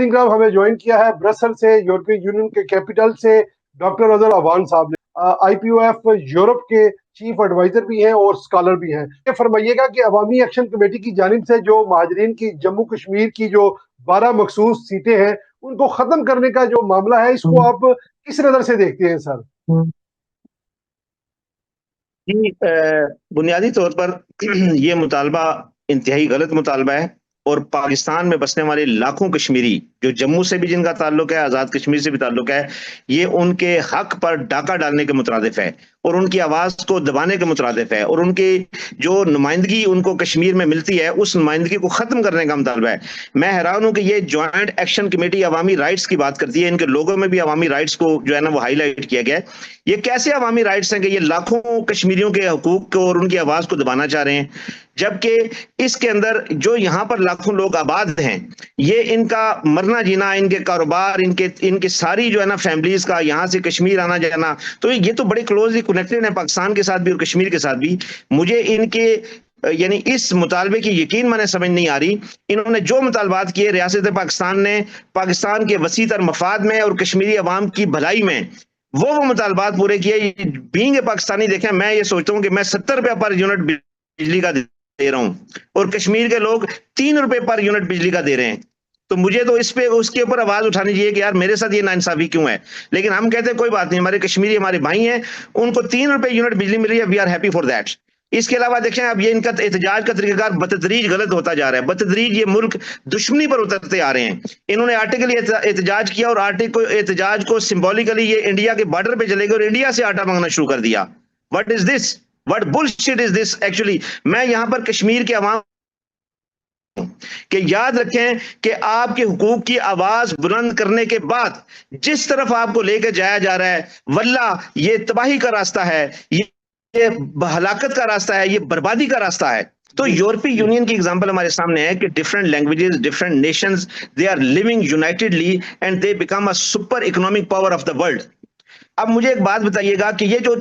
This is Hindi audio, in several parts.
टेलीग्राम हमें ज्वाइन किया है ब्रसल से, यूरोपियन यूनियन के कैपिटल से डॉक्टर अजहर अवान साहब ने। आईपीओएफ यूरोप के चीफ एडवाइजर भी हैं और स्कॉलर भी हैं। ये फरमाइएगा कि अवामी एक्शन कमेटी की जानिब से जो महाजरीन की जम्मू कश्मीर की जो 12 मखसूस सीटें हैं उनको खत्म करने का जो मामला है, इसको आप किस नजर से देखते हैं सर? जी, बुनियादी तौर पर ये मुतालबा इंतहाई गलत मुतालबा है और पाकिस्तान में बसने वाले लाखों कश्मीरी जो जम्मू से भी जिनका ताल्लुक है, आज़ाद कश्मीर से भी ताल्लुक है, ये उनके हक पर डाका डालने के मुतरादिफ है और उनकी आवाज को दबाने के मुतरादिफ है और उनकी जो नुमाइंदगी उनको कश्मीर में मिलती है उस नुमाइंदगी को खत्म करने का मुतालबा है। मैं हैरान हूं कि ये ज्वाइंट एक्शन कमेटी अवामी राइट्स की बात करती है, इनके लोगों में भी अवामी राइट्स को जो है ना वो हाईलाइट किया गया है। ये कैसे अवामी राइट्स हैं कि ये लाखों कश्मीरियों के हकूक को और उनकी आवाज को दबाना चाह रहे हैं, जबकि इसके अंदर जो यहां पर लाखों लोग आबाद हैं, ये इनका मरना जीना, इनके कारोबार, इनके इनके सारी जो है ना फैमिलीज का यहां से कश्मीर आना जाना, तो ये तो बड़े क्लोजली कनेक्टेड है पाकिस्तान के साथ भी और कश्मीर के साथ भी। मुझे इनके यानी इस मुतालबे की यकीन मैंने समझ नहीं आ रही। इन्होंने जो मुतालबात किए रियासत पाकिस्तान ने पाकिस्तान के वसी तर मफाद में और कश्मीरी अवाम की भलाई में वो मुतालबात पूरे किए। बीइंग ए पाकिस्तानी देखें, मैं ये सोचता हूँ कि मैं 70 रुपए पर यूनिट बिजली का दे रहा हूं और कश्मीर के लोग 3 रुपए पर यूनिट बिजली का दे रहे हैं, तो मुझे तो इस पे उसके ऊपर आवाज उठानी चाहिए कि यार मेरे साथ ये नाइंसाफी क्यों है। लेकिन हम कहते हैं कोई बात नहीं, हमारे कश्मीरी हमारे भाई हैं, उनको 3 रुपए यूनिट बिजली मिल रही है, we are happy for that. इसके अलावा देखें अब ये इनका एहतजाज का तरीकाकार बतदरीज गलत होता जा रहा है, बतदरीज ये मुल्क दुश्मनी पर उतरते आ रहे हैं। इन्होंने आटे के लिए एहतजाज किया और आटे को एहतजाज को सिंबॉलिकली ये इंडिया के बॉर्डर पे चले गए और इंडिया से आटा मांगना शुरू कर दिया। What is this? What bullshit is this actually? मैं यहां पर कश्मीर के अवाम कि याद रखें कि आपके हुकूक की आवाज बुलंद करने के बाद जिस तरफ आपको लेकर जाया जा रहा है, वल्ला ये तबाही का रास्ता है, ये हलाकत का रास्ता है, ये बर्बादी का रास्ता है। तो यूरोपीय यूनियन की एग्जांपल हमारे सामने है कि different languages, different nations, they are living unitedly and they become a super economic power of the world. अब मुझे एक बात बताइएगा कि ये जो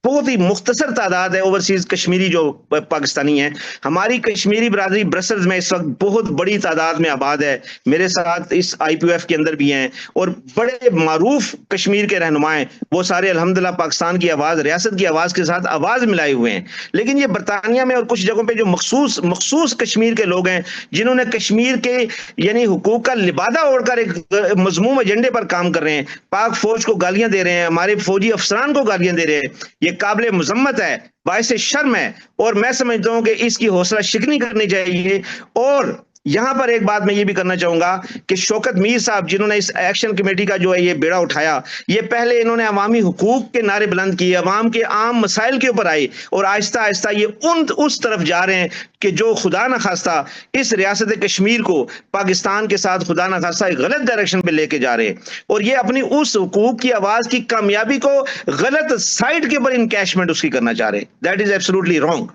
बहुत ही मुख्तसर तादाद है ओवरसीज कश्मीरी जो पाकिस्तानी हैं, हमारी कश्मीरी बरादरी ब्रसल्स में इस वक्त बहुत बड़ी तादाद में आबाद है, मेरे साथ इस आईपीओएफ के अंदर भी हैं और बड़े मारूफ कश्मीर के रहनुमाएं, वो सारे अल्हम्दुलिल्लाह पाकिस्तान की आवाज, रियासत की आवाज के साथ आवाज मिलाए हुए हैं। लेकिन ये बरतानिया में और कुछ जगहों पे जो मखसूस मखसूस कश्मीर के लोग हैं जिन्होंने कश्मीर के यानी हुकूक का लिबादा ओढ़कर एक मजमूम एजेंडे पर काम कर रहे हैं, पाक फौज को गालियां दे रहे हैं, हमारे फौजी अफसरान को गालियां दे रहे हैं, ये काबिल मुजम्मत है, बाइस शर्म है और मैं समझता हूं कि इसकी हौसला शिकनी करनी चाहिए। और यहां पर एक बात मैं ये भी करना चाहूंगा कि शौकत मीर साहब जिन्होंने इस एक्शन कमेटी का जो है ये बेड़ा उठाया, ये पहले इन्होंने अवामी हुकूक के नारे बुलंद किए, अवाम के आम मसाइल के ऊपर आए और आहिस्ता आहिस्ता ये उस तरफ जा रहे हैं कि जो खुदा न खास्ता इस रियासत कश्मीर को पाकिस्तान के साथ खुदा न खास्ता गलत डायरेक्शन पे लेके जा रहे हैं और ये अपनी उस हुकूक की आवाज की कामयाबी को गलत साइड के ऊपर इनकैशमेंट उसकी करना चाह रहे हैं। That is absolutely wrong.